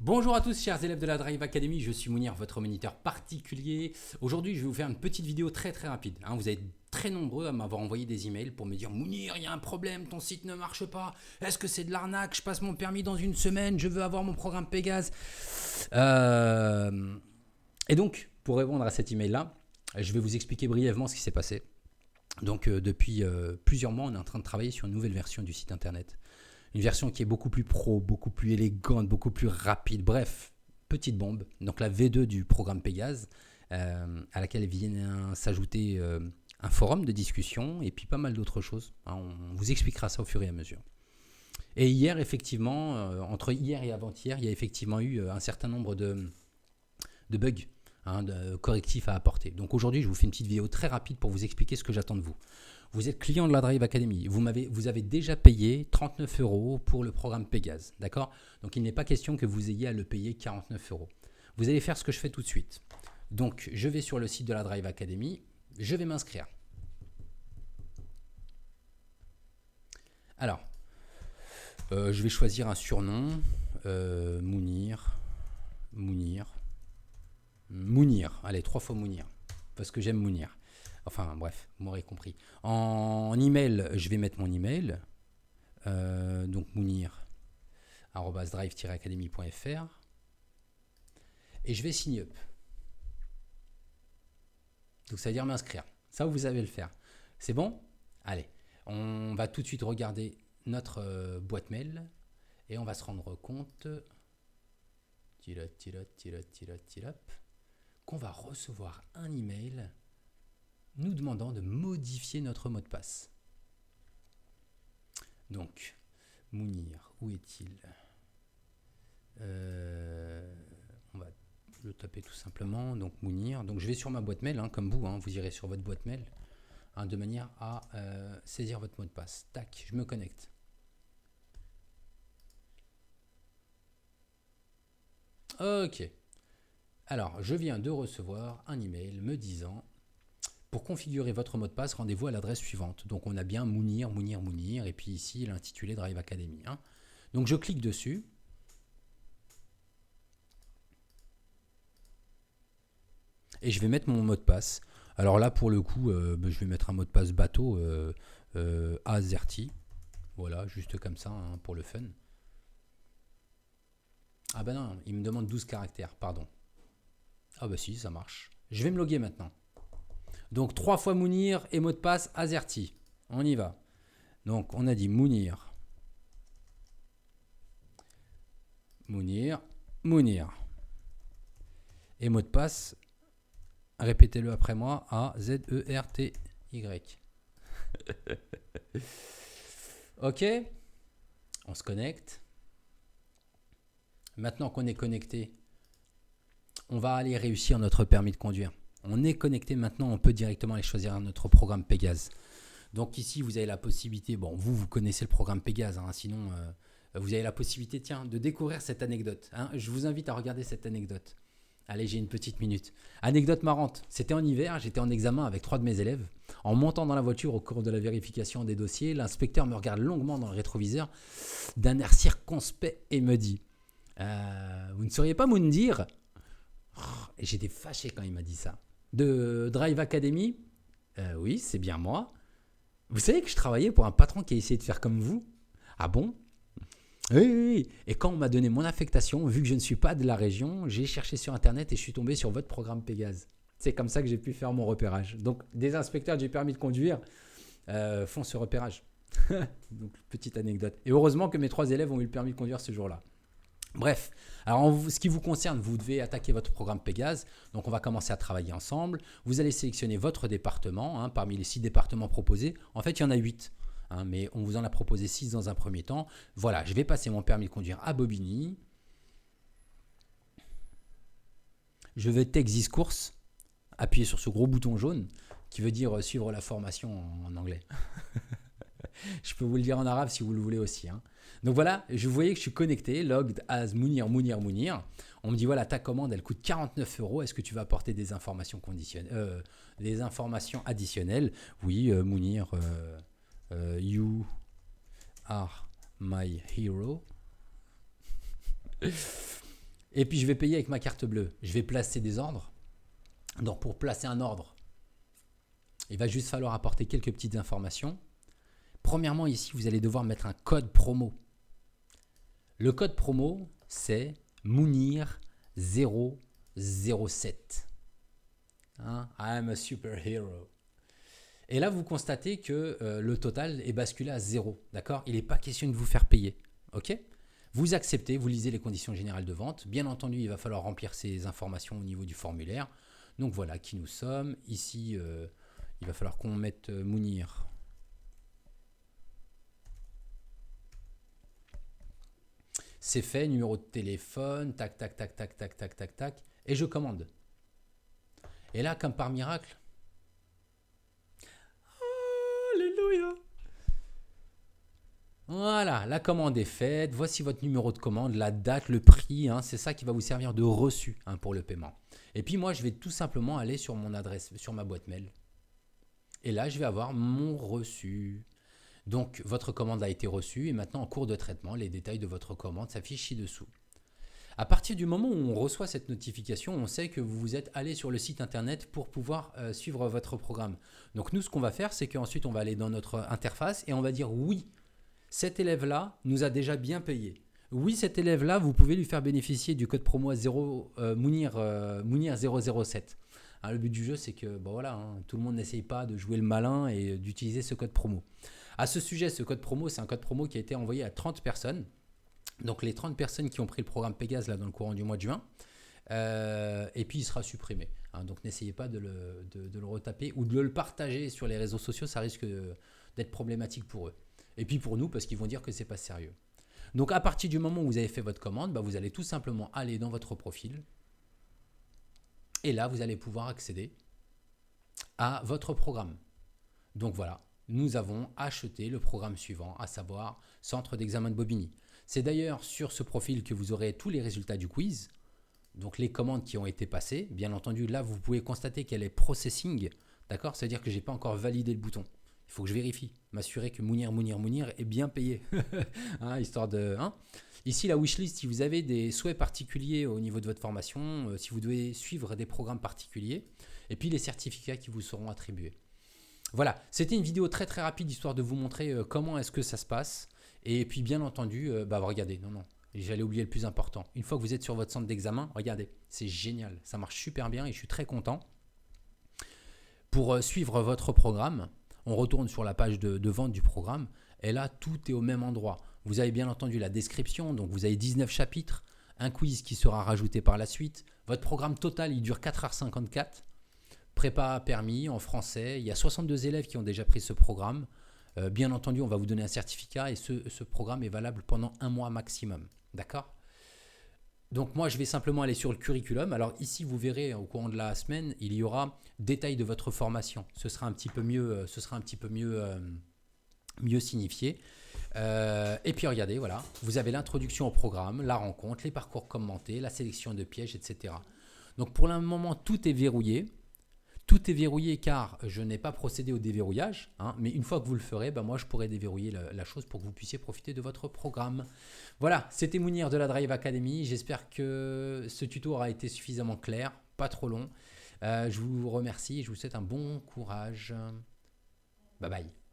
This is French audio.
Bonjour à tous chers élèves de la Drive Academy, je suis Mounir, votre moniteur particulier. Aujourd'hui je vais vous faire une petite vidéo très rapide. Vous êtes très nombreux à m'avoir envoyé des emails pour me dire Mounir, il y a un problème, ton site ne marche pas. Est-ce que c'est de l'arnaque? Je passe mon permis dans une semaine, je veux avoir mon programme Pégase. Et donc, pour répondre à cet email-là, je vais vous expliquer brièvement ce qui s'est passé. Donc depuis plusieurs mois, on est en train de travailler sur une nouvelle version du site internet. Une version qui est beaucoup plus pro, beaucoup plus élégante, beaucoup plus rapide. Bref, petite bombe. Donc la V2 du programme Pégase, à laquelle vient s'ajouter un forum de discussion et puis pas mal d'autres choses. On vous expliquera ça au fur et à mesure. Et hier, effectivement, entre hier et avant-hier, il y a effectivement eu un certain nombre de bugs, de correctifs à apporter. Donc aujourd'hui, je vous fais une petite vidéo très rapide pour vous expliquer ce que j'attends de vous. Vous êtes client de la Drive Academy, vous avez déjà payé 39 € pour le programme Pégase, d'accord? Donc il n'est pas question que vous ayez à le payer 49 €. Vous allez faire ce que je fais tout de suite. Donc je vais sur le site de la Drive Academy, je vais m'inscrire. Alors, je vais choisir un surnom, Mounir, allez 3 fois Mounir, parce que j'aime Mounir. Enfin bref, vous m'aurez compris. En email, je vais mettre mon email. Donc mounir@drive-academy.fr. Et je vais sign up. Donc ça veut dire m'inscrire. Ça, vous savez le faire. C'est bon? Allez, on va tout de suite regarder notre boîte mail. Et on va se rendre compte qu'on va recevoir un email nous demandant de modifier notre mot de passe. Donc, Mounir, où est-il? On va le taper tout simplement. Donc, Mounir. Donc, je vais sur ma boîte mail, comme vous. Vous irez sur votre boîte mail de manière à saisir votre mot de passe. Tac, je me connecte. Ok. Alors, je viens de recevoir un email me disant: pour configurer votre mot de passe, rendez-vous à l'adresse suivante. Donc on a bien Mounir, et puis ici l'intitulé Drive Academy. Donc je clique dessus. Et je vais mettre mon mot de passe. Alors là, pour le coup, je vais mettre un mot de passe bateau, AZERTY. Voilà, juste comme ça, pour le fun. Ah bah non, il me demande 12 caractères, pardon. Ah bah si, ça marche. Je vais me loguer maintenant. Donc 3 fois Mounir et mot de passe AZERTY. On y va. Donc on a dit Mounir. Et mot de passe, répétez-le après moi, AZERTY. Ok, on se connecte. Maintenant qu'on est connecté, on va aller réussir notre permis de conduire. On est connecté maintenant, on peut directement aller choisir notre programme Pégase. Donc ici, vous avez la possibilité, vous connaissez le programme Pégase, sinon vous avez la possibilité, de découvrir cette anecdote. Je vous invite à regarder cette anecdote. Allez, j'ai une petite minute. Anecdote marrante, c'était en hiver, j'étais en examen avec 3 de mes élèves. En montant dans la voiture au cours de la vérification des dossiers, l'inspecteur me regarde longuement dans le rétroviseur d'un air circonspect et me dit vous ne sauriez pas me dire? Et j'étais fâché quand il m'a dit ça. De Drive Academy? Oui, c'est bien moi. Vous savez que je travaillais pour un patron qui a essayé de faire comme vous? Ah bon? Oui. Et quand on m'a donné mon affectation, vu que je ne suis pas de la région, j'ai cherché sur internet et je suis tombé sur votre programme Pégase. C'est comme ça que j'ai pu faire mon repérage. Donc des inspecteurs du permis de conduire font ce repérage. Donc petite anecdote. Et heureusement que mes 3 élèves ont eu le permis de conduire ce jour-là. Bref, alors en ce qui vous concerne, vous devez attaquer votre programme Pégase. Donc on va commencer à travailler ensemble. Vous allez sélectionner votre département parmi les 6 départements proposés. En fait, il y en a 8, mais on vous en a proposé 6 dans un premier temps. Voilà, je vais passer mon permis de conduire à Bobigny. Je vais Texas Course, appuyer sur ce gros bouton jaune qui veut dire suivre la formation en anglais. Je peux vous le dire en arabe si vous le voulez aussi. Donc voilà, je voyais que je suis connecté, logged as Mounir. On me dit voilà, ta commande elle coûte 49 €. Est-ce que tu vas apporter des informations additionnelles? Oui, Mounir, you are my hero. Et puis je vais payer avec ma carte bleue. Je vais placer des ordres. Donc pour placer un ordre, il va juste falloir apporter quelques petites informations. Premièrement, ici, vous allez devoir mettre un code promo. Le code promo, c'est Mounir007. Hein? I'm a superhero. Et là, vous constatez que le total est basculé à 0. D'accord? Il n'est pas question de vous faire payer. OK? Vous acceptez, vous lisez les conditions générales de vente. Bien entendu, il va falloir remplir ces informations au niveau du formulaire. Donc voilà qui nous sommes. Ici, il va falloir qu'on mette Mounir. C'est fait, numéro de téléphone, tac, tac, tac, tac, tac, tac, tac, tac. Et je commande. Et là, comme par miracle, alléluia. Voilà, la commande est faite. Voici votre numéro de commande, la date, le prix. Hein, c'est ça qui va vous servir de reçu pour le paiement. Et puis moi, je vais tout simplement aller sur mon adresse, sur ma boîte mail. Et là, je vais avoir mon reçu. Donc, votre commande a été reçue et maintenant, en cours de traitement, les détails de votre commande s'affichent ci-dessous. À partir du moment où on reçoit cette notification, on sait que vous vous êtes allé sur le site internet pour pouvoir suivre votre programme. Donc, nous, ce qu'on va faire, c'est qu'ensuite, on va aller dans notre interface et on va dire oui, cet élève-là nous a déjà bien payé. Oui, cet élève-là, vous pouvez lui faire bénéficier du code promo Mounir007. Le but du jeu, c'est que tout le monde n'essaye pas de jouer le malin et d'utiliser ce code promo. À ce sujet, ce code promo, c'est un code promo qui a été envoyé à 30 personnes. Donc les 30 personnes qui ont pris le programme Pégase là, dans le courant du mois de juin. Et puis il sera supprimé. Donc n'essayez pas de le retaper ou de le partager sur les réseaux sociaux, ça risque d'être problématique pour eux. Et puis pour nous, parce qu'ils vont dire que c'est pas sérieux. Donc à partir du moment où vous avez fait votre commande, vous allez tout simplement aller dans votre profil. Et là, vous allez pouvoir accéder à votre programme. Donc voilà, nous avons acheté le programme suivant, à savoir Centre d'examen de Bobigny. C'est d'ailleurs sur ce profil que vous aurez tous les résultats du quiz, donc les commandes qui ont été passées. Bien entendu, là, vous pouvez constater qu'elle est processing, d'accord? C'est-à-dire que je n'ai pas encore validé le bouton. Il faut que je vérifie, m'assurer que Mounir est bien payé, histoire de... Ici, la wishlist, si vous avez des souhaits particuliers au niveau de votre formation, si vous devez suivre des programmes particuliers, et puis les certificats qui vous seront attribués. Voilà, c'était une vidéo très très rapide, histoire de vous montrer comment est-ce que ça se passe. Et puis bien entendu, regardez, j'allais oublier le plus important. Une fois que vous êtes sur votre centre d'examen, regardez, c'est génial, ça marche super bien et je suis très content. Pour suivre votre programme, on retourne sur la page de vente du programme et là, tout est au même endroit. Vous avez bien entendu la description, donc vous avez 19 chapitres, un quiz qui sera rajouté par la suite. Votre programme total, il dure 4h54. Prépa permis en français. Il y a 62 élèves qui ont déjà pris ce programme. Bien entendu, on va vous donner un certificat et ce programme est valable pendant 1 mois maximum. D'accord ? Donc moi, je vais simplement aller sur le curriculum. Alors ici, vous verrez au courant de la semaine, il y aura détail de votre formation. Ce sera un petit peu mieux, mieux signifié. Et puis regardez, voilà, vous avez l'introduction au programme, la rencontre, les parcours commentés, la sélection de pièges, etc. Donc pour le moment, tout est verrouillé. Tout est verrouillé car je n'ai pas procédé au déverrouillage, mais une fois que vous le ferez, moi je pourrai déverrouiller la chose pour que vous puissiez profiter de votre programme. Voilà, c'était Mounir de la Drive Academy. J'espère que ce tuto aura été suffisamment clair, pas trop long. Je vous remercie et je vous souhaite un bon courage. Bye bye.